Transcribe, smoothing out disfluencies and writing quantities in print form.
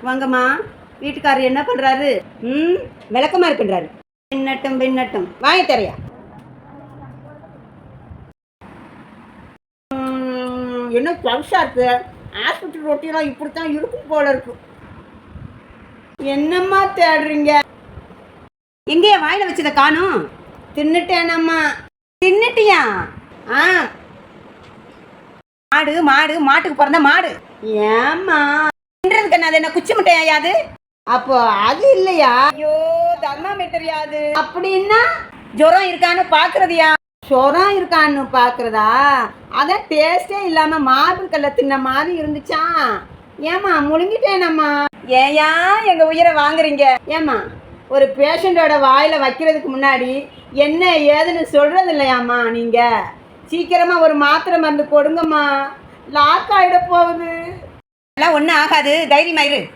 வாங்கம்மா. வீட்டுக்காரர் என்ன பண்ணுறாரு? விளக்கமாக இருக்குன்றாரு. பின்னட்டும் பின்னட்டும் வாங்கி தரையா. என்ன பவுஷா இருக்கு. ஹாஸ்பிட்டல் ரொட்டியெல்லாம் இப்படித்தான் இருக்கும் போல இருக்கு. என்னம்மா தேடுறீங்க? எங்கேயா வாயில வச்சதை காணும்? தின்னுட்டேனம்மா. தின்னுட்டியா? ஆ, மாடு மாடு மாட்டுக்கு பிறந்த மாடு. ஏம்மா தின்றதுக்கு என்ன? அது என்ன குச்சி முட்டையாது? அப்போ அது இல்லையா? ஐயோ, தர்மாமீட்டர் யாது? அப்படின்னா ஜுரம் இருக்கான்னு பாக்குறதுயா? ஜுரம் இருக்கான்னு பாக்குறதா? அதான் டேஸ்டே இல்லாம மார்பிள் கல்ல தின்ன மாதிரி இருந்துச்சா? ஏமா முழுங்கிட்டேனம்மா. ஏயா எங்க உயிரை வாங்குறீங்க? ஏமா ஒரு பேஷண்டோட வாயில வைக்கிறதுக்கு முன்னாடி என்ன ஏதுன்னு சொல்றது இல்லையாம்மா? நீங்க சீக்கிரமா ஒரு மாத்திரை மருந்து கொடுங்கம்மா. லாக் ஆகிட போகுது. அதெல்லாம் ஒன்றும் ஆகாது, தைரியமாயிரு.